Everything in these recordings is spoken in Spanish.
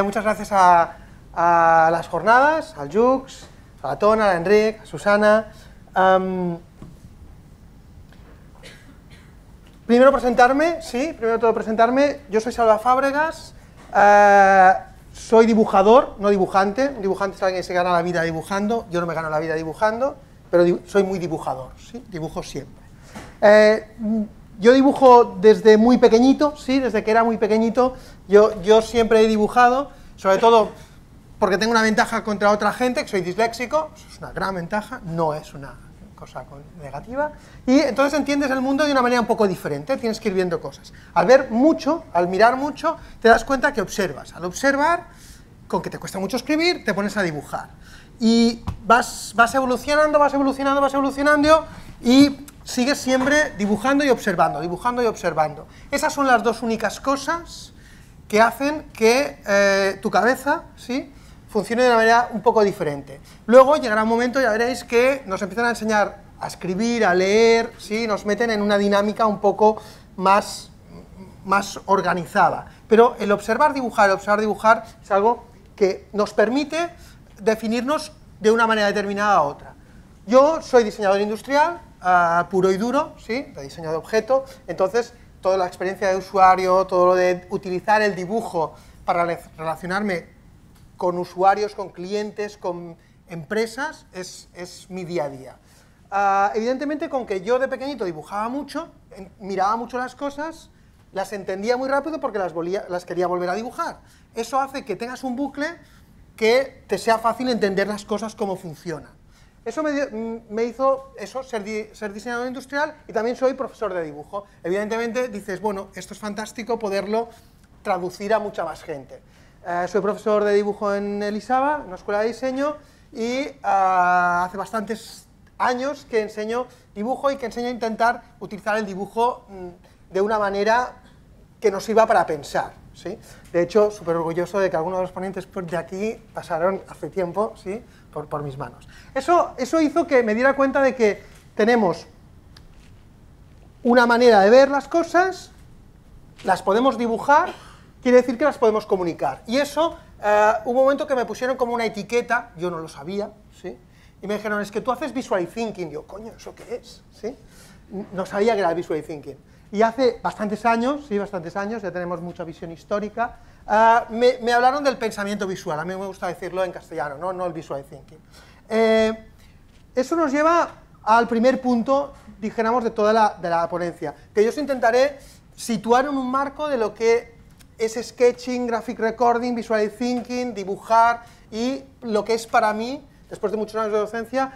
Muchas gracias a las jornadas, al Jux, a la Tona, a Enric, a Susana. Primero presentarme, sí, primero todo presentarme. Yo soy Salva Fábregas, soy dibujador, no dibujante. Un dibujante es alguien que se gana la vida dibujando. Yo no me gano la vida dibujando, pero soy muy dibujador, ¿sí? Dibujo siempre. Yo dibujo desde muy pequeñito, sí, desde que era muy pequeñito. Yo siempre he dibujado, sobre todo porque tengo una ventaja contra otra gente, que soy disléxico. Eso es una gran ventaja, no es una cosa negativa. Y entonces entiendes el mundo de una manera un poco diferente, tienes que ir viendo cosas. Al ver mucho, al mirar mucho, te das cuenta que observas. Al observar, con que te cuesta mucho escribir, te pones a dibujar. Y vas evolucionando, y sigues siempre dibujando y observando, dibujando y observando. Esas son las dos únicas cosas que hacen que tu cabeza, ¿sí?, funcione de una manera un poco diferente. Luego llegará un momento, ya veréis, que nos empiezan a enseñar a escribir, a leer, ¿sí?, nos meten en una dinámica un poco más organizada. Pero el observar, dibujar es algo que nos permite definirnos de una manera determinada a otra. Yo soy diseñador industrial, puro y duro, ¿sí?, de diseño de objeto. Entonces toda la experiencia de usuario, todo lo de utilizar el dibujo para relacionarme con usuarios, con clientes, con empresas, es mi día a día. Evidentemente, con que yo de pequeñito dibujaba mucho, miraba mucho las cosas, las entendía muy rápido porque las quería volver a dibujar. Eso hace que tengas un bucle que te sea fácil entender las cosas cómo funcionan. Eso me hizo ser diseñador industrial, y también soy profesor de dibujo. Evidentemente dices, bueno, esto es fantástico poderlo traducir a mucha más gente. Soy profesor de dibujo en Elisava, en una escuela de diseño, y hace bastantes años que enseño dibujo y que enseño a intentar utilizar el dibujo de una manera que nos sirva para pensar, ¿sí? De hecho, súper orgulloso de que algunos de los ponentes de aquí pasaron hace tiempo, ¿sí?, por mis manos. Eso hizo que me diera cuenta de que tenemos una manera de ver las cosas, las podemos dibujar, quiere decir que las podemos comunicar. Y eso, hubo un momento que me pusieron como una etiqueta, yo no lo sabía, ¿sí?, y me dijeron, es que tú haces visual thinking. Yo, coño, ¿eso qué es? ¿Sí? No sabía que era visual thinking. Y hace bastantes años, ya tenemos mucha visión histórica, me hablaron del pensamiento visual. A mí me gusta decirlo en castellano, no el visual thinking. Eso nos lleva al primer punto, dijéramos, de toda la ponencia, que yo os intentaré situar en un marco de lo que es sketching, graphic recording, visual thinking, dibujar, y lo que es para mí, después de muchos años de docencia,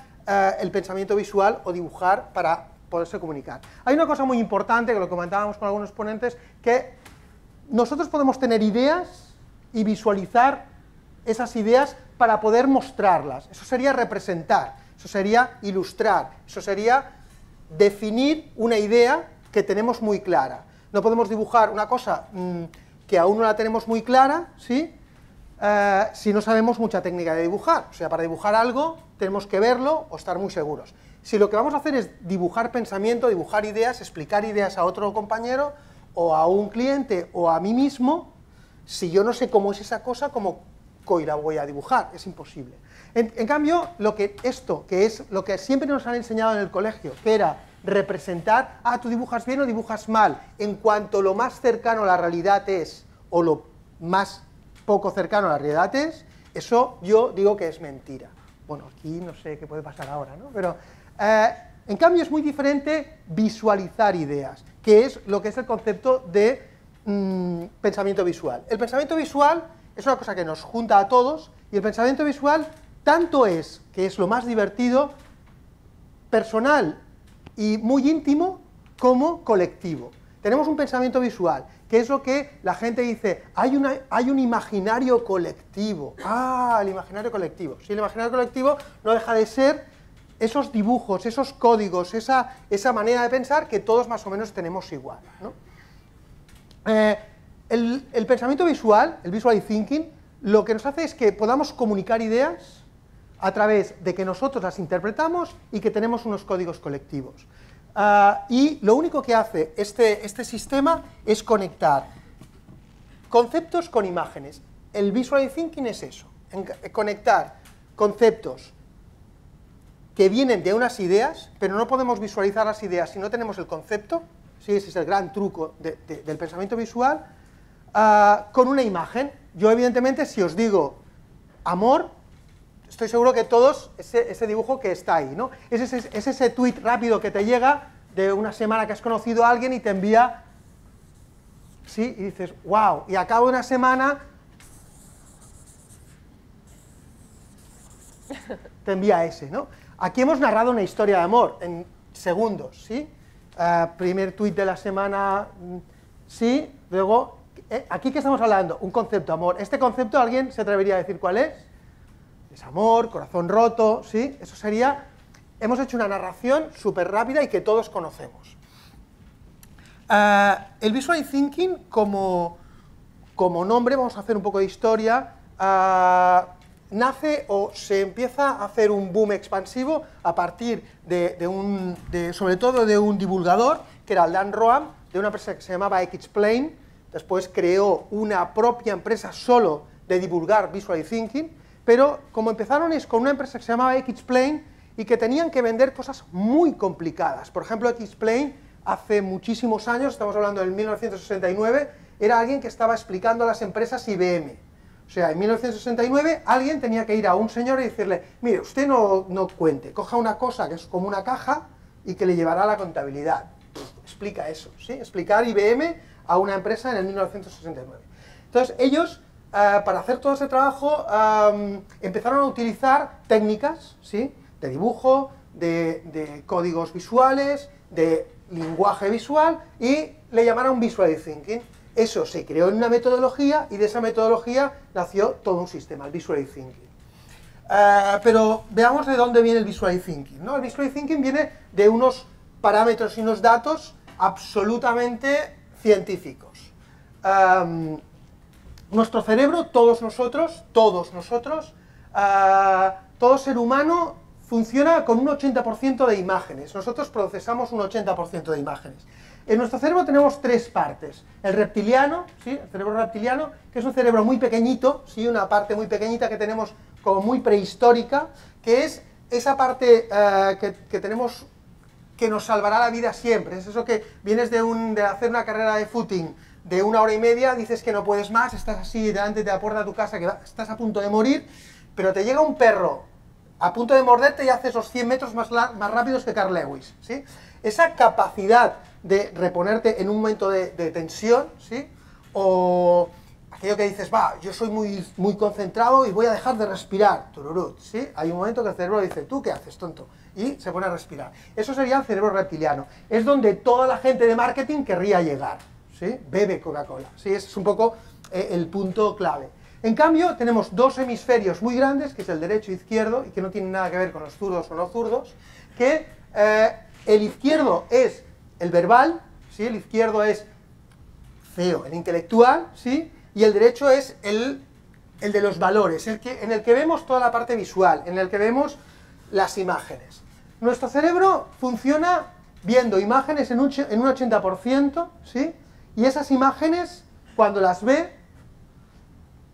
el pensamiento visual o dibujar para poderse comunicar. Hay una cosa muy importante, que lo comentábamos con algunos ponentes, que nosotros podemos tener ideas y visualizar esas ideas para poder mostrarlas. Eso sería representar, eso sería ilustrar, eso sería definir una idea que tenemos muy clara. No podemos dibujar una cosa que aún no la tenemos muy clara, ¿sí?, si no sabemos mucha técnica de dibujar. O sea, para dibujar algo tenemos que verlo o estar muy seguros. Si lo que vamos a hacer es dibujar pensamiento, dibujar ideas, explicar ideas a otro compañero, o a un cliente, o a mí mismo, si yo no sé cómo es esa cosa, ¿cómo la voy a dibujar? Es imposible. En cambio, que es lo que siempre nos han enseñado en el colegio, que era representar, tú dibujas bien o dibujas mal, en cuanto lo más cercano a la realidad es, o lo más poco cercano a la realidad es, eso yo digo que es mentira. Bueno, aquí no sé qué puede pasar ahora, ¿no? Pero, en cambio, es muy diferente visualizar ideas, que es lo que es el concepto de pensamiento visual. El pensamiento visual es una cosa que nos junta a todos, y el pensamiento visual tanto es, que es lo más divertido, personal y muy íntimo, como colectivo. Tenemos un pensamiento visual, que es lo que la gente dice, hay un imaginario colectivo. El imaginario colectivo. Sí, el imaginario colectivo no deja de ser esos dibujos, esos códigos, esa manera de pensar que todos más o menos tenemos igual, ¿no? El pensamiento visual, el visual thinking, lo que nos hace es que podamos comunicar ideas a través de que nosotros las interpretamos y que tenemos unos códigos colectivos. Y lo único que hace este sistema es conectar conceptos con imágenes. El visual thinking es eso, conectar conceptos que vienen de unas ideas, pero no podemos visualizar las ideas si no tenemos el concepto, ¿sí? Ese es el gran truco del pensamiento visual, con una imagen. Yo, evidentemente, si os digo amor, estoy seguro que todos, ese dibujo que está ahí, ¿no? Es ese tweet rápido que te llega de una semana que has conocido a alguien y te envía, ¿sí? Y dices, wow, y a cabo de una semana te envía ese, ¿no? Aquí hemos narrado una historia de amor en segundos, ¿sí? Primer tweet de la semana, sí, luego, ¿aquí qué estamos hablando? Un concepto, amor. Este concepto, ¿alguien se atrevería a decir cuál es? Es amor, corazón roto, ¿sí? Eso sería, hemos hecho una narración súper rápida y que todos conocemos. El Visual Thinking, como nombre, vamos a hacer un poco de historia, nace o se empieza a hacer un boom expansivo a partir sobre todo de un divulgador, que era el Dan Roam, de una empresa que se llamaba X-Plane. Después creó una propia empresa solo de divulgar Visual Thinking, pero como empezaron es con una empresa que se llamaba X-Plane y que tenían que vender cosas muy complicadas. Por ejemplo, X-Plane hace muchísimos años, estamos hablando del 1969, era alguien que estaba explicando a las empresas IBM. O sea, en 1969 alguien tenía que ir a un señor y decirle, mire, usted no cuente, coja una cosa que es como una caja y que le llevará la contabilidad. Explica eso, ¿sí? Explicar IBM a una empresa en el 1969. Entonces, ellos, para hacer todo ese trabajo, empezaron a utilizar técnicas, ¿sí? De dibujo, de códigos visuales, de lenguaje visual, y le llamaron Visual Thinking. Eso se creó en una metodología, y de esa metodología nació todo un sistema, el Visual Thinking. Pero veamos de dónde viene el Visual Thinking, ¿no? El Visual Thinking viene de unos parámetros y unos datos absolutamente científicos. Nuestro cerebro, todos nosotros, todo ser humano funciona con un 80% de imágenes. Nosotros procesamos un 80% de imágenes. En nuestro cerebro tenemos tres partes. El reptiliano, ¿sí? El cerebro reptiliano, que es un cerebro muy pequeñito, ¿sí? Una parte muy pequeñita que tenemos como muy prehistórica, que es esa parte que tenemos, que nos salvará la vida siempre. Es eso que vienes de hacer una carrera de footing de 1 hora y media, dices que no puedes más, estás así delante de la puerta de tu casa, que estás a punto de morir, pero te llega un perro a punto de morderte y haces los 100 metros más rápidos que Carl Lewis, ¿sí? Esa capacidad de reponerte en un momento de tensión, ¿sí? O aquello que dices, va, yo soy muy concentrado y voy a dejar de respirar, tururut, ¿sí? Hay un momento que el cerebro dice, ¿tú qué haces, tonto? Y se pone a respirar. Eso sería el cerebro reptiliano. Es donde toda la gente de marketing querría llegar, ¿sí? Bebe Coca-Cola, ¿sí? Ese es un poco el punto clave. En cambio, tenemos dos hemisferios muy grandes, que es el derecho e izquierdo, y que no tienen nada que ver con los zurdos o no zurdos, que el izquierdo es el verbal, ¿sí? El izquierdo es feo, el intelectual, ¿sí? Y el derecho es el de los valores, en el que vemos toda la parte visual, en el que vemos las imágenes. Nuestro cerebro funciona viendo imágenes en un 80%, ¿sí? Y esas imágenes, cuando las ve,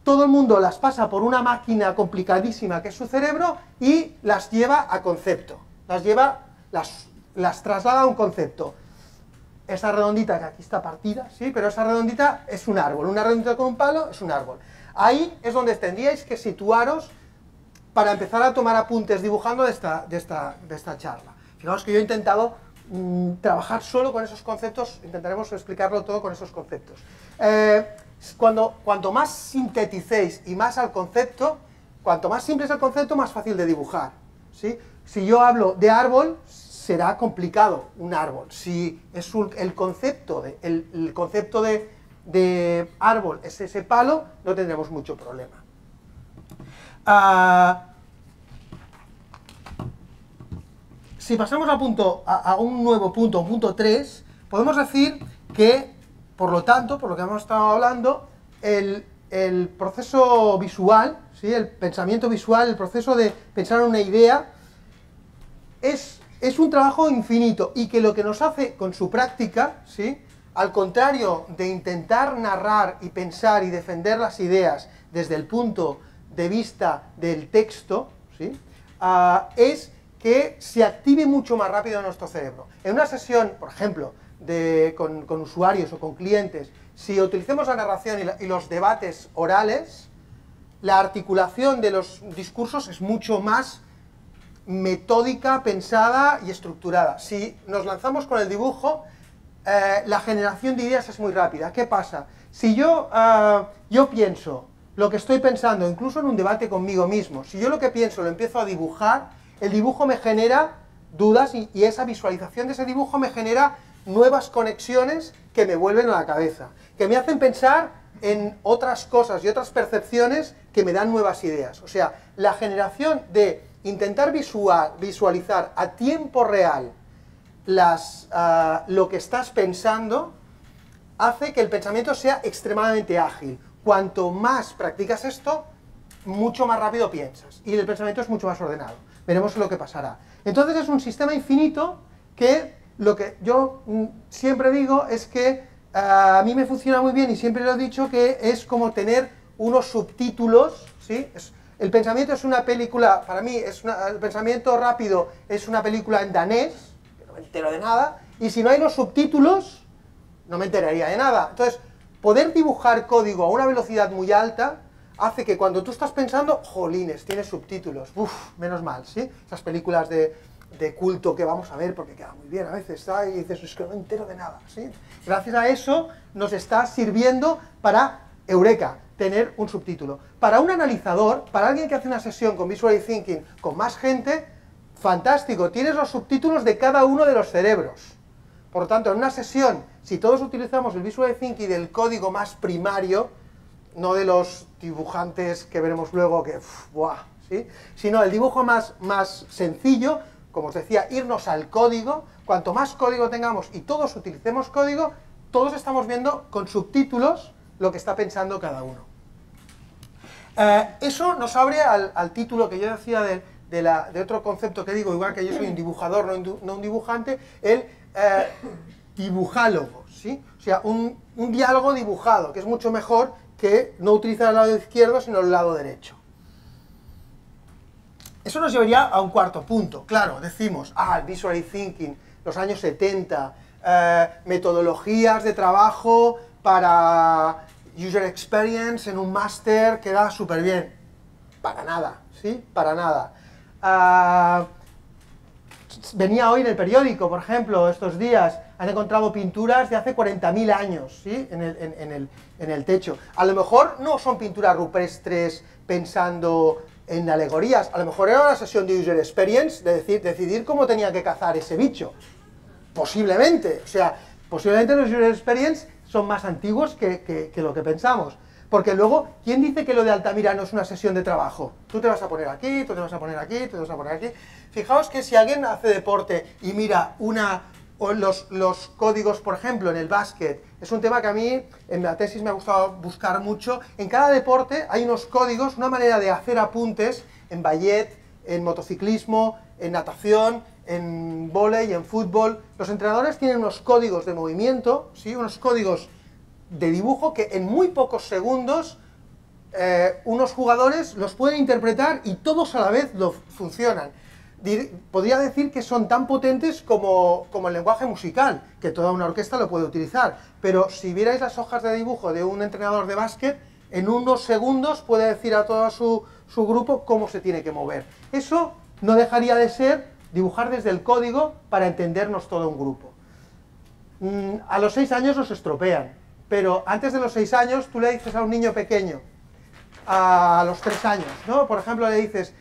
todo el mundo las pasa por una máquina complicadísima que es su cerebro y las lleva a concepto, las traslada a un concepto. Esa redondita que aquí está partida, ¿sí? Pero esa redondita es un árbol, una redondita con un palo es un árbol. Ahí es donde tendríais que situaros para empezar a tomar apuntes dibujando de esta charla. Fijaos que yo he intentado trabajar solo con esos conceptos, intentaremos explicarlo todo con esos conceptos. Cuanto más sinteticéis y más al concepto, cuanto más simple es el concepto, más fácil de dibujar, ¿sí? Si yo hablo de árbol, será complicado un árbol. Si es el concepto de árbol es ese palo, no tendremos mucho problema. Si pasamos a un nuevo punto, un punto 3, podemos decir que, por lo tanto, por lo que hemos estado hablando, el proceso visual, ¿sí? El pensamiento visual, el proceso de pensar en una idea, es un trabajo infinito, y que lo que nos hace con su práctica, ¿sí? al contrario de intentar narrar y pensar y defender las ideas desde el punto de vista del texto, ¿sí? Es que se active mucho más rápido nuestro cerebro. En una sesión, por ejemplo, con usuarios o con clientes, si utilicemos la narración y los debates orales, la articulación de los discursos es mucho más metódica, pensada y estructurada. Si nos lanzamos con el dibujo, la generación de ideas es muy rápida. ¿Qué pasa? Si yo pienso lo que estoy pensando, incluso en un debate conmigo mismo, si yo lo que pienso lo empiezo a dibujar, el dibujo me genera dudas y esa visualización de ese dibujo me genera nuevas conexiones que me vuelven a la cabeza, que me hacen pensar en otras cosas y otras percepciones que me dan nuevas ideas. O sea, la generación de intentar visualizar a tiempo real lo que estás pensando hace que el pensamiento sea extremadamente ágil. Cuanto más practicas esto, mucho más rápido piensas y el pensamiento es mucho más ordenado. Veremos lo que pasará. Entonces es un sistema infinito que lo que yo siempre digo es que a mí me funciona muy bien y siempre lo he dicho que es como tener unos subtítulos, ¿sí? El pensamiento es una película, para mí el pensamiento rápido es una película en danés, que no me entero de nada, y si no hay los subtítulos, no me enteraría de nada. Entonces, poder dibujar código a una velocidad muy alta hace que cuando tú estás pensando, jolines, tienes subtítulos, uff, menos mal, ¿sí? Esas películas de culto que vamos a ver porque queda muy bien a veces, ¿sabes? Y dices, es que no me entero de nada, ¿sí? Gracias a eso nos está sirviendo para, eureka, tener un subtítulo. Para un analizador, para alguien que hace una sesión con Visual Thinking con más gente, fantástico, tienes los subtítulos de cada uno de los cerebros. Por lo tanto, en una sesión, si todos utilizamos el Visual Thinking del código más primario, no de los dibujantes que veremos luego que, ¡buah! ¿Sí? Sino el dibujo más sencillo, como os decía, irnos al código. Cuanto más código tengamos y todos utilicemos código, todos estamos viendo con subtítulos lo que está pensando cada uno. Eso nos abre al título que yo decía de otro concepto que digo, igual que yo soy un dibujador, no un dibujante, el dibujálogo, ¿sí? O sea, un diálogo dibujado, que es mucho mejor que no utilizar el lado izquierdo, sino el lado derecho. Eso nos llevaría a un cuarto punto. Claro, decimos, el Visual Thinking, los años 70, metodologías de trabajo para User Experience en un máster, queda súper bien. Para nada, ¿sí? Para nada. Venía hoy en el periódico, por ejemplo, estos días, han encontrado pinturas de hace 40.000 años, ¿sí? en el techo. A lo mejor no son pinturas rupestres pensando en alegorías, a lo mejor era una sesión de User Experience, de decidir cómo tenía que cazar ese bicho. Posiblemente, o sea, posiblemente los User Experience son más antiguos que lo que pensamos. Porque luego, ¿quién dice que lo de Altamira no es una sesión de trabajo? Tú te vas a poner aquí, tú te vas a poner aquí, tú te vas a poner aquí. Fijaos que si alguien hace deporte y mira los códigos, por ejemplo, en el básquet, es un tema que a mí, en la tesis me ha gustado buscar mucho. En cada deporte hay unos códigos, una manera de hacer apuntes, en ballet, en motociclismo, en natación, en vóley, en fútbol. Los entrenadores tienen unos códigos de movimiento, ¿sí? Unos códigos de dibujo que en muy pocos segundos unos jugadores los pueden interpretar y todos a la vez funcionan. Podría decir que son tan potentes como el lenguaje musical, que toda una orquesta lo puede utilizar, pero si vierais las hojas de dibujo de un entrenador de básquet, en unos segundos puede decir a todo su grupo cómo se tiene que mover. Eso no dejaría de ser dibujar desde el código para entendernos todo un grupo. A los 6 años los estropean, pero antes de los 6 años tú le dices a un niño pequeño, a los 3 años, ¿no? Por ejemplo, le dices,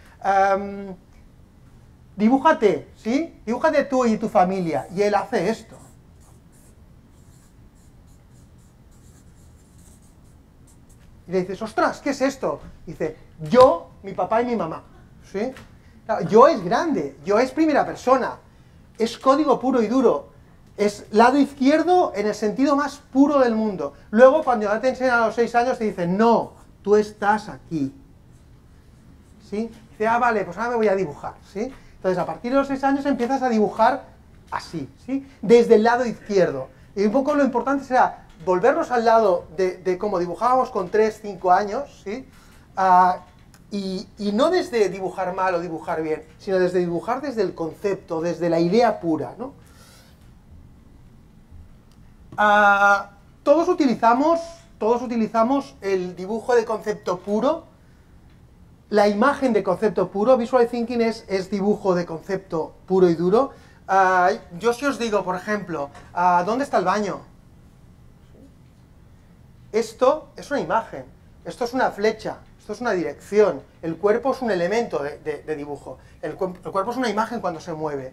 dibújate, ¿sí? Dibújate tú y tu familia, y él hace esto. Y le dices, ostras, ¿qué es esto? Dice, yo, mi papá y mi mamá, ¿sí? Claro, yo es grande, yo es primera persona, es código puro y duro. Es lado izquierdo en el sentido más puro del mundo. Luego, cuando ya te enseñan a los 6 años, te dicen, no, tú estás aquí. ¿Sí? Dice, vale, pues ahora me voy a dibujar, ¿sí? Entonces, a partir de los 6 años empiezas a dibujar así, ¿sí? Desde el lado izquierdo. Y un poco lo importante será volvernos al lado de cómo dibujábamos con 3, 5 años, ¿sí? Y no desde dibujar mal o dibujar bien, sino desde dibujar desde el concepto, desde la idea pura, ¿no? Todos utilizamos el dibujo de concepto puro, la imagen de concepto puro. Visual Thinking es dibujo de concepto puro y duro. Yo si os digo, por ejemplo, ¿dónde está el baño? Esto es una imagen, esto es una flecha, esto es una dirección, el cuerpo es un elemento de dibujo, el cuerpo es una imagen cuando se mueve.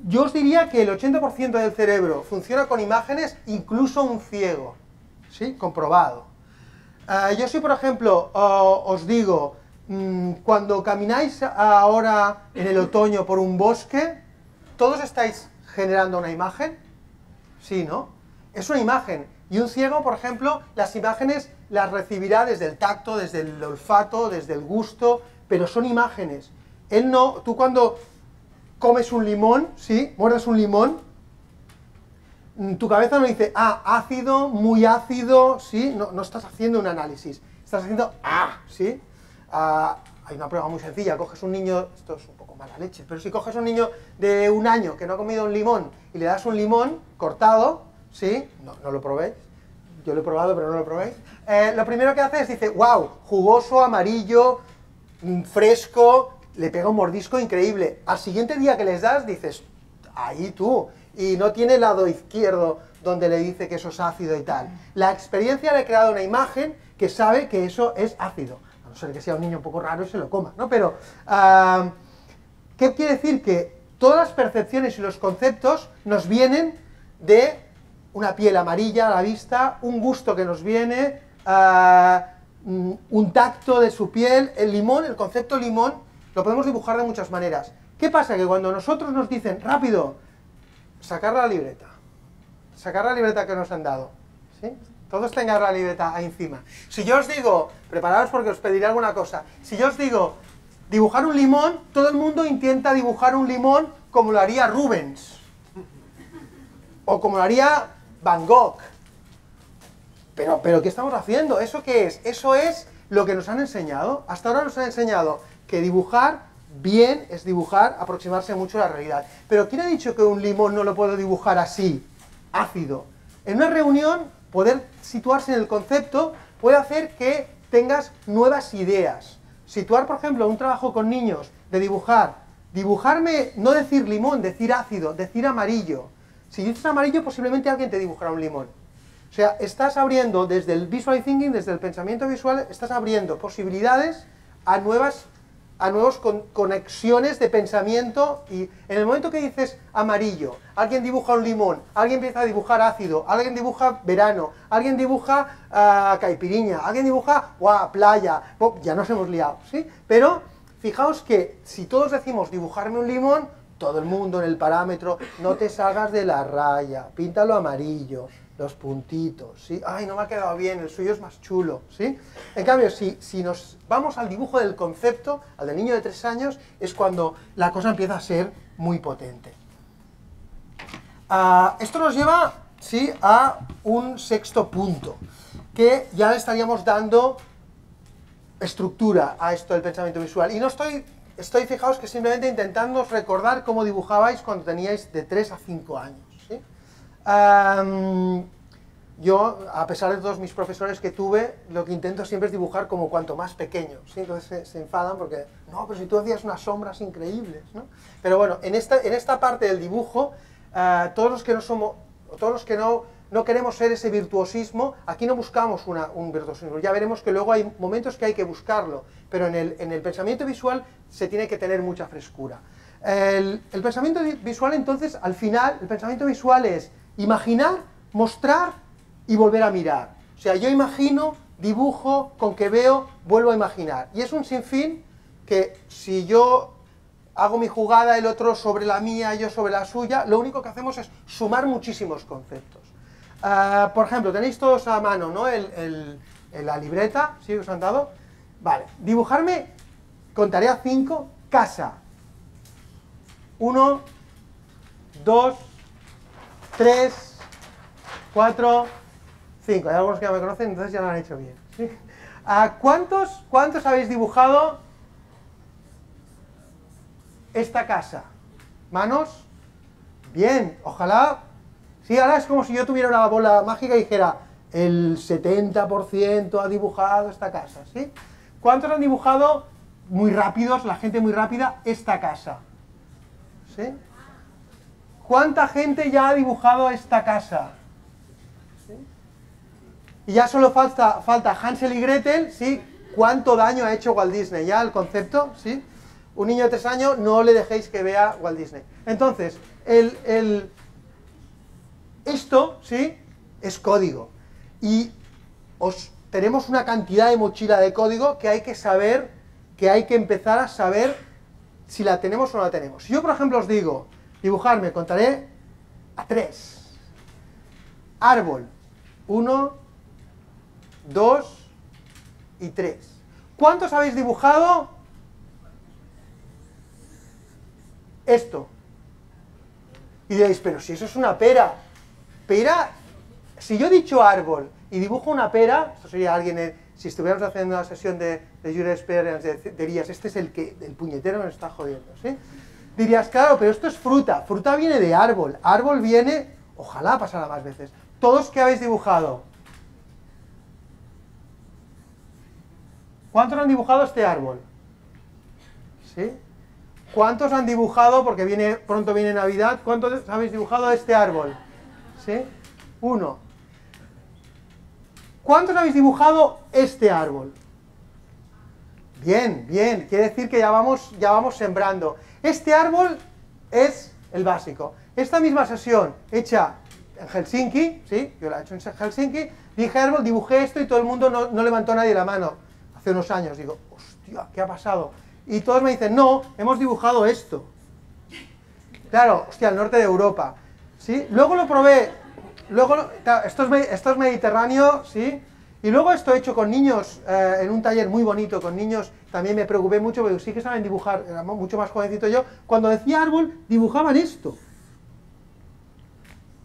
Yo os diría que el 80% del cerebro funciona con imágenes, incluso un ciego, ¿sí? Comprobado. Yo si, por ejemplo, os digo, cuando camináis ahora en el otoño por un bosque, ¿todos estáis generando una imagen? Sí, ¿no? Es una imagen. Y un ciego, por ejemplo, las imágenes las recibirá desde el tacto, desde el olfato, desde el gusto, pero son imágenes. Él no, tú cuando comes un limón, ¿sí? Muerdes un limón, tu cabeza no dice, ácido, muy ácido, ¿sí? No estás haciendo un análisis, estás haciendo, ¿sí? Hay una prueba muy sencilla, coges un niño, esto es un poco mala leche, pero si coges un niño de 1 año que no ha comido un limón y le das un limón cortado, ¿sí? No lo probéis, yo lo he probado pero no lo probéis. Lo primero que hace es, dice, wow, jugoso, amarillo, fresco, le pega un mordisco increíble. Al siguiente día que les das, dices, ahí tú, y no tiene el lado izquierdo donde le dice que eso es ácido y tal. La experiencia le ha creado una imagen que sabe que eso es ácido, a no ser que sea un niño un poco raro y se lo coma, ¿no? Pero, ¿qué quiere decir? Que todas las percepciones y los conceptos nos vienen de una piel amarilla a la vista, un gusto que nos viene, un tacto de su piel. El limón, el concepto limón, lo podemos dibujar de muchas maneras. ¿Qué pasa? Que cuando nosotros nos dicen, rápido, sacar la libreta que nos han dado, ¿sí? Todos tengan la libreta ahí encima. Si yo os digo, preparaos porque os pediré alguna cosa, si yo os digo, dibujar un limón, todo el mundo intenta dibujar un limón como lo haría Rubens, o como lo haría Van Gogh. Pero ¿qué estamos haciendo? ¿Eso qué es? Eso es lo que nos han enseñado. Hasta ahora nos han enseñado que dibujar bien es dibujar, aproximarse mucho a la realidad. Pero ¿quién ha dicho que un limón no lo puedo dibujar así, ácido? En una reunión, poder situarse en el concepto puede hacer que tengas nuevas ideas. Situar, por ejemplo, un trabajo con niños de dibujarme, no decir limón, decir ácido, decir amarillo. Si dices amarillo, posiblemente alguien te dibujará un limón. O sea, estás abriendo desde el visual thinking, desde el pensamiento visual, estás abriendo posibilidades a nuevas conexiones de pensamiento. Y en el momento que dices amarillo, alguien dibuja un limón, alguien empieza a dibujar ácido, alguien dibuja verano, alguien dibuja caipiriña, alguien dibuja playa, ya nos hemos liado, ¿sí? Pero fijaos que si todos decimos dibujarme un limón, todo el mundo en el parámetro, no te salgas de la raya, píntalo amarillo, los puntitos, ¿sí? Ay, no me ha quedado bien, el suyo es más chulo, ¿sí? En cambio, si nos vamos al dibujo del concepto, al del niño de 3 años, es cuando la cosa empieza a ser muy potente. Esto nos lleva, ¿sí?, a un sexto punto, que ya le estaríamos dando estructura a esto del pensamiento visual. Y no estoy, fijaos que simplemente intentando recordar cómo dibujabais cuando teníais de 3 a 5 años, ¿sí? Yo, a pesar de todos mis profesores que tuve, lo que intento siempre es dibujar como cuanto más pequeño, ¿sí? Entonces se enfadan porque, no, pero si tú hacías unas sombras increíbles, ¿no? Pero bueno, en esta parte del dibujo, todos los que no queremos ser ese virtuosismo, aquí no buscamos un virtuosismo. Ya veremos que luego hay momentos que hay que buscarlo, pero en el pensamiento visual se tiene que tener mucha frescura. El pensamiento visual, entonces, al final, el pensamiento visual es imaginar, mostrar y volver a mirar. O sea, yo imagino, dibujo, con que veo, vuelvo a imaginar. Y es un sinfín que si yo hago mi jugada, el otro sobre la mía, yo sobre la suya, lo único que hacemos es sumar muchísimos conceptos. Por ejemplo, tenéis todos a mano, ¿no?, la libreta, ¿sí os han dado? Vale, dibujarme con tarea 5, casa. 1, 2, 3, 4, 5. Hay algunos que ya me conocen, entonces ya lo han hecho bien. ¿Sí? ¿Cuántos habéis dibujado esta casa? ¿Manos? Bien, ojalá. Sí, ahora es como si yo tuviera una bola mágica y dijera, el 70% ha dibujado esta casa, ¿sí? ¿Cuántos han dibujado muy rápidos, la gente muy rápida, esta casa? ¿Sí? ¿Cuánta gente ya ha dibujado esta casa? ¿Sí? Y ya solo falta Hansel y Gretel, ¿sí? ¿Cuánto daño ha hecho Walt Disney? Ya el concepto, ¿sí? Un niño de 3 años, no le dejéis que vea Walt Disney. Entonces, esto, ¿sí? Es código. Y tenemos una cantidad de mochila de código que hay que saber, que hay que empezar a saber si la tenemos o no la tenemos. Si yo, por ejemplo, os digo, dibujarme, contaré a 3. Árbol, 1, 2 y 3. ¿Cuántos habéis dibujado esto? Y diréis, pero si eso es una pera. Pera, si yo he dicho árbol y dibujo una pera, esto sería alguien, si estuviéramos haciendo una sesión de User Experience, dirías, este es el puñetero que nos está jodiendo, ¿sí? Dirías, claro, pero esto es fruta. Fruta viene de árbol. Árbol viene, ojalá pasara más veces. ¿Todos que habéis dibujado? ¿Cuántos han dibujado este árbol? ¿Sí? ¿Cuántos han dibujado, porque pronto viene Navidad, cuántos habéis dibujado este árbol? ¿Sí? 1. ¿Cuántos habéis dibujado este árbol? Bien, bien, quiere decir que ya vamos sembrando. Este árbol es el básico. Esta misma sesión hecha en Helsinki, ¿sí? Yo la he hecho en Helsinki, dije árbol, dibujé esto y todo el mundo no levantó nadie la mano. Hace unos años, digo, hostia, ¿qué ha pasado? Y todos me dicen, no, hemos dibujado esto. Claro, hostia, el norte de Europa, ¿sí? Luego lo probé, claro, esto es mediterráneo, ¿sí? Y luego esto hecho con niños, en un taller muy bonito, con niños, también me preocupé mucho, porque sí que saben dibujar, era mucho más jovencito yo, cuando decía árbol, dibujaban esto.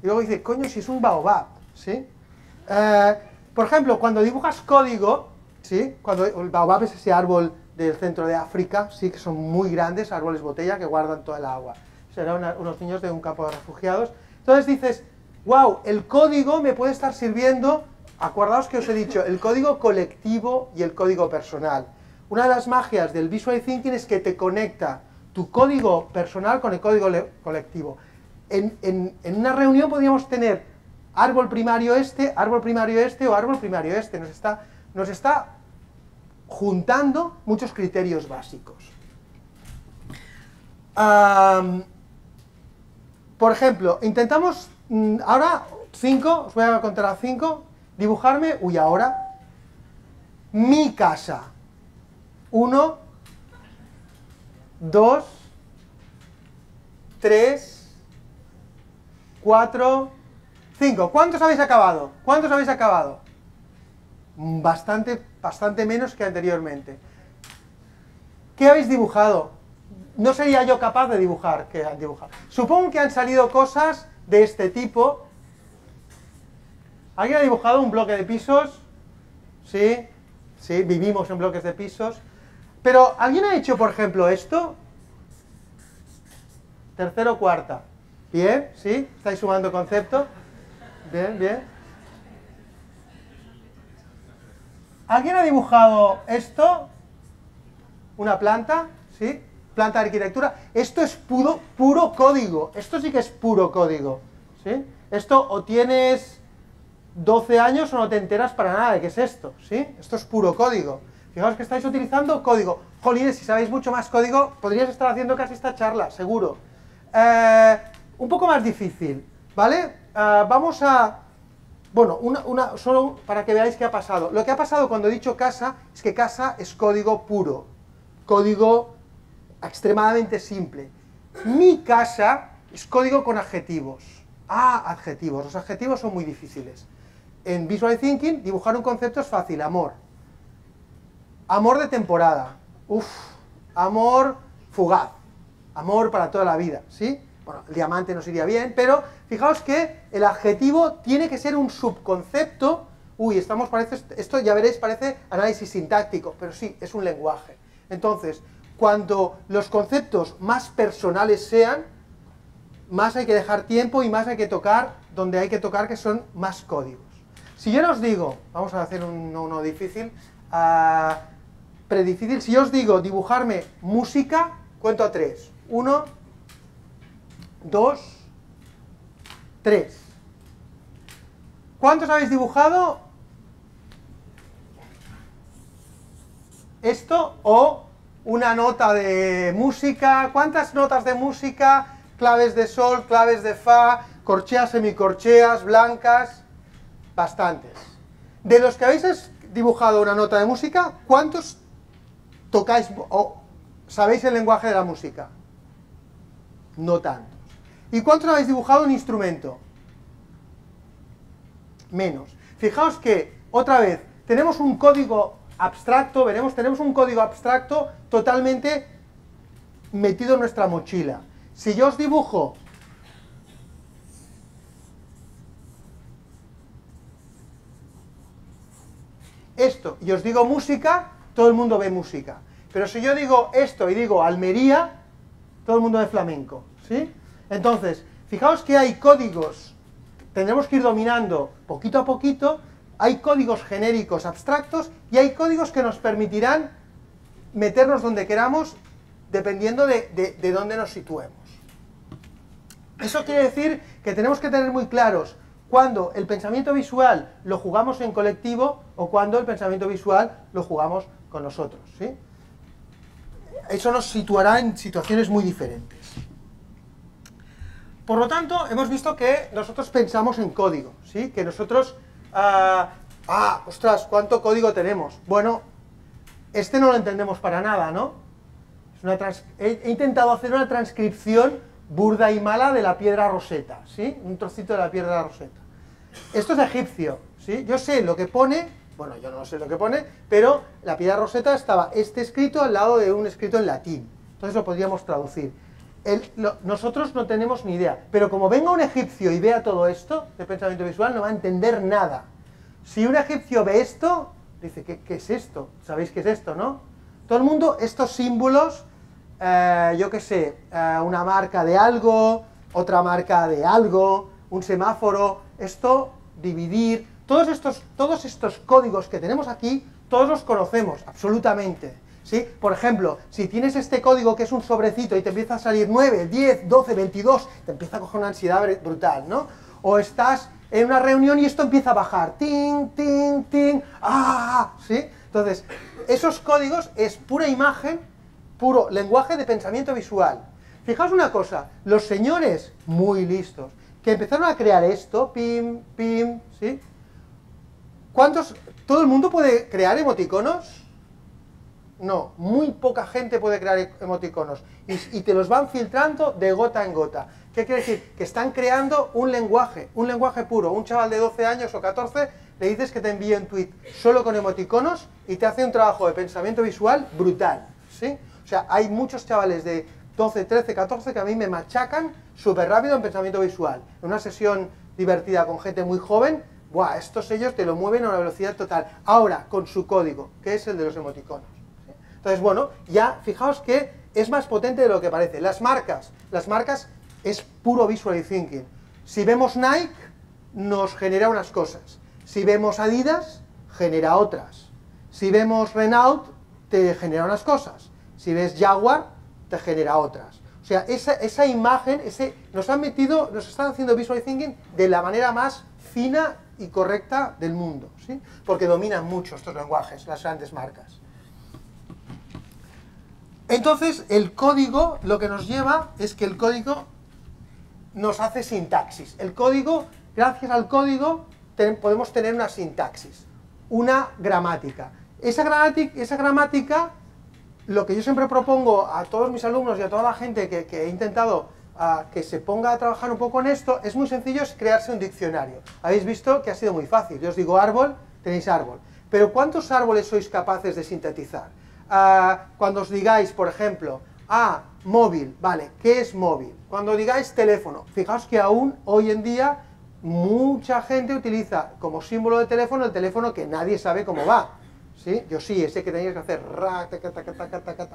Y luego dice, coño, si es un baobab, ¿sí? Por ejemplo, cuando dibujas código, ¿sí? Cuando el baobab es ese árbol del centro de África, sí, que son muy grandes, árboles botella que guardan toda el agua. Serán unos niños de un campo de refugiados. Entonces dices, wow, el código me puede estar sirviendo. Acordaos que os he dicho, el código colectivo y el código personal. Una de las magias del Visual Thinking es que te conecta tu código personal con el código colectivo. En una reunión podríamos tener árbol primario este o árbol primario este. Nos está juntando muchos criterios básicos. Por ejemplo, intentamos, ahora 5, os voy a contar a 5, dibujarme, ahora, mi casa. 1, 2, 3, 4, 5. ¿Cuántos habéis acabado? ¿Cuántos habéis acabado? Bastante menos que anteriormente. ¿Qué habéis dibujado? No sería yo capaz de dibujar que han dibujado. Supongo que han salido cosas de este tipo. ¿Alguien ha dibujado un bloque de pisos? Sí, sí, vivimos en bloques de pisos. Pero, ¿alguien ha hecho, por ejemplo, esto? Tercero o cuarta. Bien, ¿sí? ¿Estáis sumando concepto? Bien, bien. ¿Alguien ha dibujado esto? ¿Una planta? ¿Sí? Planta de arquitectura. Esto es puro código. Esto sí que es puro código. ¿Sí? Esto o tienes 12 años o no te enteras para nada de qué es esto. ¿Sí? Esto es puro código. Fijaos que estáis utilizando código. Jolines, si sabéis mucho más código, podríais estar haciendo casi esta charla, seguro. Un poco más difícil, ¿vale? Vamos a... Bueno, solo para que veáis qué ha pasado. Lo que ha pasado cuando he dicho casa, es que casa es código puro. Código extremadamente simple. Mi casa es código con adjetivos. Adjetivos. Los adjetivos son muy difíciles. En Visual Thinking, dibujar un concepto es fácil. Amor. Amor de temporada. Amor fugaz. Amor para toda la vida, ¿sí? bueno, el diamante nos iría bien, pero fijaos que el adjetivo tiene que ser un subconcepto. Uy, esto ya veréis, parece análisis sintáctico, pero sí, es un lenguaje. Entonces, cuando los conceptos más personales sean, más hay que dejar tiempo y más hay que tocar donde hay que tocar, que son más códigos. Si yo os digo, vamos a hacer uno difícil, predifícil, si yo os digo dibujarme música, cuento a 3. 1, 2, 3. ¿Cuántos habéis dibujado esto o una nota de música? ¿Cuántas notas de música? Claves de sol, claves de fa, corcheas, semicorcheas, blancas, bastantes. De los que habéis dibujado una nota de música, ¿cuántos tocáis o sabéis el lenguaje de la música? No tantos. ¿Y cuántos habéis dibujado un instrumento? Menos. Fijaos que, otra vez, tenemos un código abstracto, veremos, tenemos un código abstracto totalmente metido en nuestra mochila. Si yo os dibujo esto y os digo música, todo el mundo ve música. Pero si yo digo esto y digo Almería, todo el mundo ve flamenco, ¿sí? Entonces, fijaos que hay códigos, tendremos que ir dominando poquito a poquito, hay códigos genéricos abstractos y hay códigos que nos permitirán meternos donde queramos dependiendo de dónde nos situemos. Eso quiere decir que tenemos que tener muy claros cuando el pensamiento visual lo jugamos en colectivo o cuando el pensamiento visual lo jugamos con nosotros, ¿sí? Eso nos situará en situaciones muy diferentes. Por lo tanto, hemos visto que nosotros pensamos en código, ¿sí? Que nosotros... ostras, ¿cuánto código tenemos? Bueno, este no lo entendemos para nada, ¿no? He intentado hacer una transcripción burda y mala de la piedra Rosetta, ¿sí? Un trocito de la piedra Rosetta. Esto es egipcio, ¿sí? Yo sé lo que pone, bueno, yo no sé lo que pone, pero la piedra Rosetta estaba este escrito al lado de un escrito en latín. Entonces lo podríamos traducir. Nosotros no tenemos ni idea, pero como venga un egipcio y vea todo esto de pensamiento visual, no va a entender nada. Si un egipcio ve esto, dice, ¿qué es esto? ¿Sabéis qué es esto, no? Todo el mundo, estos símbolos... yo qué sé, una marca de algo, otra marca de algo, un semáforo, esto, dividir, todos estos códigos que tenemos aquí, todos los conocemos, absolutamente, ¿sí? Por ejemplo, si tienes este código que es un sobrecito y te empieza a salir 9, 10, 12, 22, te empieza a coger una ansiedad brutal, ¿no? O estás en una reunión y esto empieza a bajar, ting, ting, ting, ¿sí? Entonces, esos códigos es pura imagen, puro lenguaje de pensamiento visual. Fijaos una cosa, los señores muy listos, que empezaron a crear esto, pim, pim, ¿sí? ¿Todo el mundo puede crear emoticonos? No, muy poca gente puede crear emoticonos, y te los van filtrando de gota en gota. ¿Qué quiere decir? Que están creando un lenguaje puro. Un chaval de 12 años o 14, le dices que te envíe un tweet solo con emoticonos y te hace un trabajo de pensamiento visual brutal, ¿sí? O sea, hay muchos chavales de 12, 13, 14 que a mí me machacan súper rápido en pensamiento visual. En una sesión divertida con gente muy joven, ¡buah! Estos ellos te lo mueven a una velocidad total. Ahora, con su código, que es el de los emoticonos, ¿sí? Entonces, bueno, ya fijaos que es más potente de lo que parece. Las marcas es puro visual thinking. Si vemos Nike, nos genera unas cosas. Si vemos Adidas, genera otras. Si vemos Renault, te genera unas cosas. Si ves Jaguar, te genera otras. O sea, esa imagen, nos están haciendo visual thinking de la manera más fina y correcta del mundo, ¿sí? Porque dominan mucho estos lenguajes, las grandes marcas. Entonces, el código, lo que nos lleva es que el código nos hace sintaxis. El código, gracias al código, podemos tener una sintaxis, una gramática. Esa gramática, lo que yo siempre propongo a todos mis alumnos y a toda la gente que he intentado que se ponga a trabajar un poco en esto, es muy sencillo, es crearse un diccionario. Habéis visto que ha sido muy fácil. Yo os digo árbol, tenéis árbol. Pero ¿cuántos árboles sois capaces de sintetizar? Cuando os digáis, por ejemplo, Ah, móvil, vale, ¿qué es móvil? Cuando digáis teléfono, fijaos que aún hoy en día mucha gente utiliza como símbolo de teléfono el teléfono que nadie sabe cómo va, ¿sí? Yo sí, ese que tenías que hacer,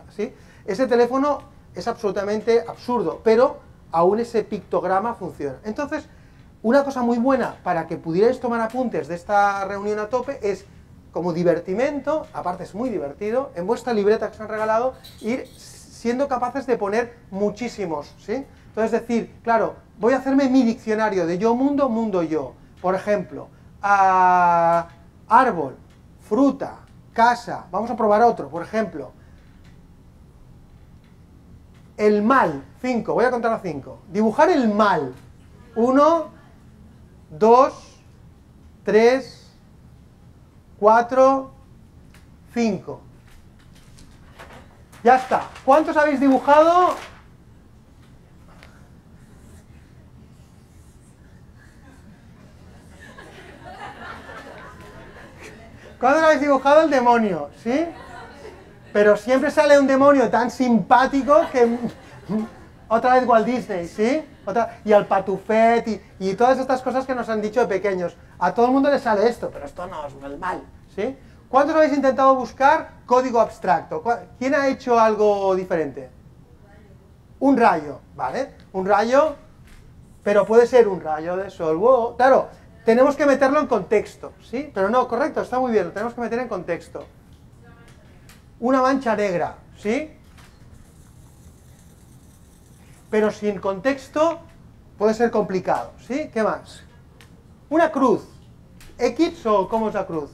¿sí? Ese teléfono es absolutamente absurdo, pero aún ese pictograma funciona. Entonces, una cosa muy buena para que pudierais tomar apuntes de esta reunión a tope es, como divertimento, aparte es muy divertido, en vuestra libreta que os han regalado, ir siendo capaces de poner muchísimos, ¿sí? Entonces decir, claro, voy a hacerme mi diccionario de yo mundo, mundo yo. Por ejemplo, árbol, fruta, casa. Vamos a probar otro, por ejemplo. El mal, 5, voy a contar a 5. Dibujar el mal. 1, 2, 3, 4, 5. Ya está. ¿Cuántos habéis dibujado? ¿Cuántos habéis dibujado el demonio? ¿Sí? Pero siempre sale un demonio tan simpático que... Otra vez Walt Disney, ¿sí? Y al patufet y todas estas cosas que nos han dicho de pequeños. A todo el mundo le sale esto, pero esto no es el mal, ¿sí? ¿Cuántos habéis intentado buscar código abstracto? ¿Quién ha hecho algo diferente? Un rayo, ¿vale? Un rayo, pero puede ser un rayo de sol. Wow. Claro, tenemos que meterlo en contexto, ¿sí? Pero no, correcto, está muy bien, lo tenemos que meter en contexto. Una mancha negra, ¿sí? Pero sin contexto puede ser complicado, ¿sí? ¿Qué más? Una cruz. ¿X o cómo es la cruz?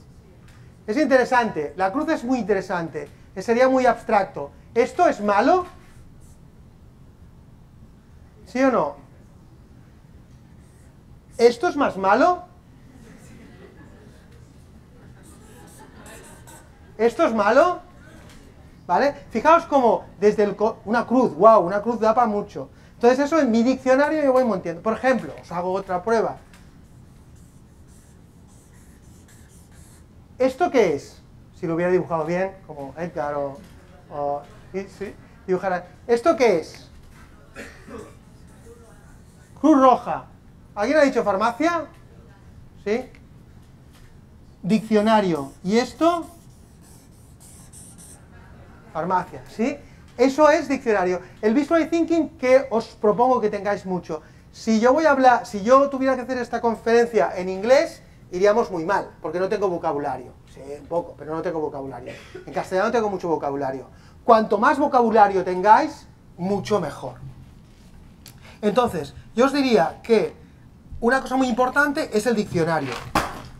Es interesante, la cruz es muy interesante, sería muy abstracto. ¿Esto es malo? ¿Sí o no? ¿Esto es más malo? ¿Esto es malo? ¿Vale? Fijaos como desde una cruz, wow, una cruz da para mucho. Entonces eso en mi diccionario yo voy mintiendo. Por ejemplo, os hago otra prueba. ¿Esto qué es? Si lo hubiera dibujado bien, como Edgar sí, dibujara. ¿Esto qué es? Cruz Roja. ¿Alguien ha dicho farmacia? ¿Sí? Diccionario. ¿Y esto? Farmacia, ¿sí? Eso es diccionario. El Visual Thinking que os propongo que tengáis mucho. Si yo tuviera que hacer esta conferencia en inglés, iríamos muy mal, porque no tengo vocabulario. Sí, un poco, pero no tengo vocabulario. En castellano tengo mucho vocabulario. Cuanto más vocabulario tengáis, mucho mejor. Entonces, yo os diría que una cosa muy importante es el diccionario.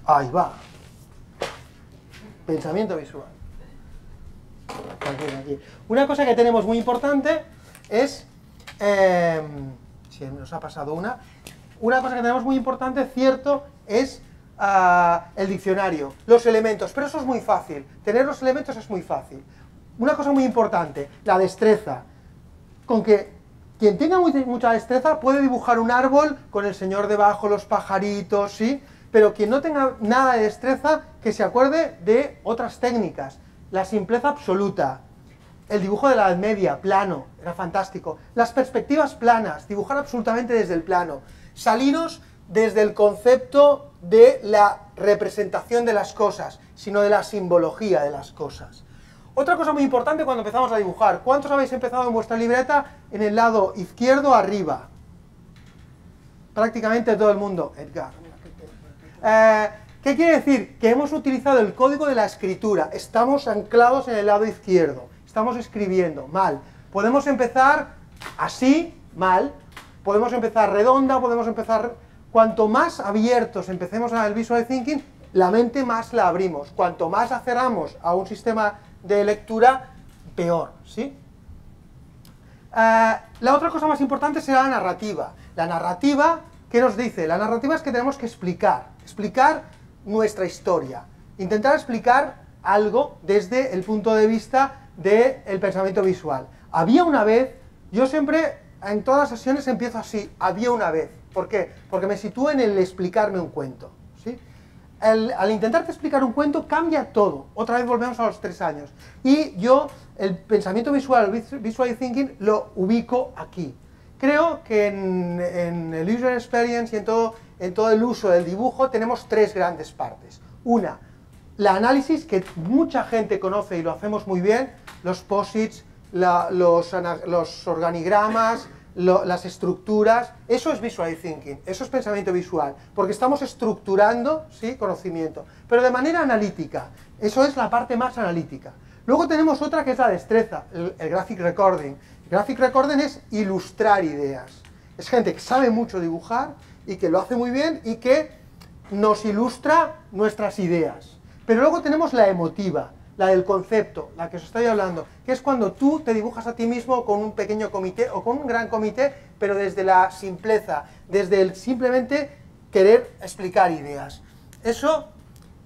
Ahí va. Pensamiento visual. Aquí. Una cosa que tenemos muy importante es... si nos ha pasado una cosa que tenemos muy importante, cierto, es el diccionario, los elementos, pero eso es muy fácil, tener los elementos es muy fácil. Una cosa muy importante, la destreza, con que quien tenga mucha destreza puede dibujar un árbol con el señor debajo, los pajaritos, ¿sí? Pero quien no tenga nada de destreza, que se acuerde de otras técnicas, la simpleza absoluta, el dibujo de la Edad Media, plano, era fantástico, las perspectivas planas, dibujar absolutamente desde el plano, saliros desde el concepto de la representación de las cosas, sino de la simbología de las cosas. Otra cosa muy importante cuando empezamos a dibujar, ¿cuántos habéis empezado en vuestra libreta en el lado izquierdo arriba? Prácticamente todo el mundo. Edgar. ¿Qué quiere decir? Que hemos utilizado el código de la escritura, estamos anclados en el lado izquierdo, estamos escribiendo, mal. Podemos empezar así, mal, podemos empezar redonda, podemos empezar... Cuanto más abiertos empecemos al Visual Thinking, la mente más la abrimos. Cuanto más acerramos a un sistema de lectura, peor, ¿sí? La otra cosa más importante será la narrativa. La narrativa, ¿qué nos dice? La narrativa es que tenemos que explicar nuestra historia. Intentar explicar algo desde el punto de vista del pensamiento visual. Había una vez, yo siempre, en todas las sesiones empiezo así, había una vez. ¿Por qué? Porque me sitúo en el explicarme un cuento, ¿sí? Al intentarte explicar un cuento cambia todo. Otra vez volvemos a los 3 años. Y yo el pensamiento visual, visual thinking, lo ubico aquí. Creo que en el user experience y en todo el uso del dibujo tenemos tres grandes partes. Una, la análisis, que mucha gente conoce y lo hacemos muy bien, los posits, los organigramas, las estructuras, eso es visual thinking, eso es pensamiento visual, porque estamos estructurando, ¿sí?, conocimiento, pero de manera analítica, eso es la parte más analítica. Luego tenemos otra que es la destreza, el graphic recording. El graphic recording es ilustrar ideas, es gente que sabe mucho dibujar y que lo hace muy bien y que nos ilustra nuestras ideas. Pero luego tenemos la emotiva, la del concepto, la que os estoy hablando, que es cuando tú te dibujas a ti mismo con un pequeño comité o con un gran comité, pero desde la simpleza, desde el simplemente querer explicar ideas. Eso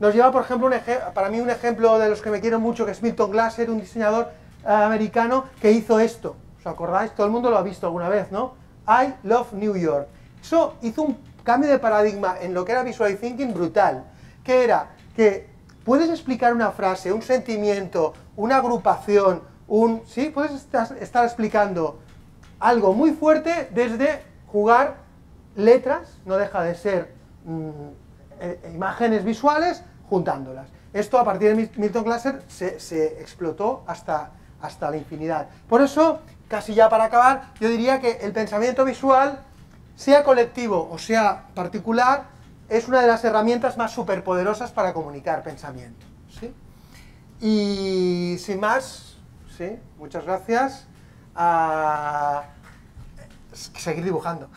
nos lleva, por ejemplo, para mí un ejemplo de los que me quiero mucho, que es Milton Glaser, un diseñador americano que hizo esto. ¿Os acordáis? Todo el mundo lo ha visto alguna vez, ¿no? I love New York. Eso hizo un cambio de paradigma en lo que era visual thinking brutal, que era que puedes explicar una frase, un sentimiento, una agrupación, ¿sí? Puedes estar explicando algo muy fuerte desde jugar letras, no deja de ser imágenes visuales, juntándolas. Esto a partir de Milton Glaser se explotó hasta la infinidad. Por eso, casi ya para acabar, yo diría que el pensamiento visual, sea colectivo o sea particular, es una de las herramientas más superpoderosas para comunicar pensamiento, ¿sí? Y sin más, ¿sí?, muchas gracias, a seguir dibujando.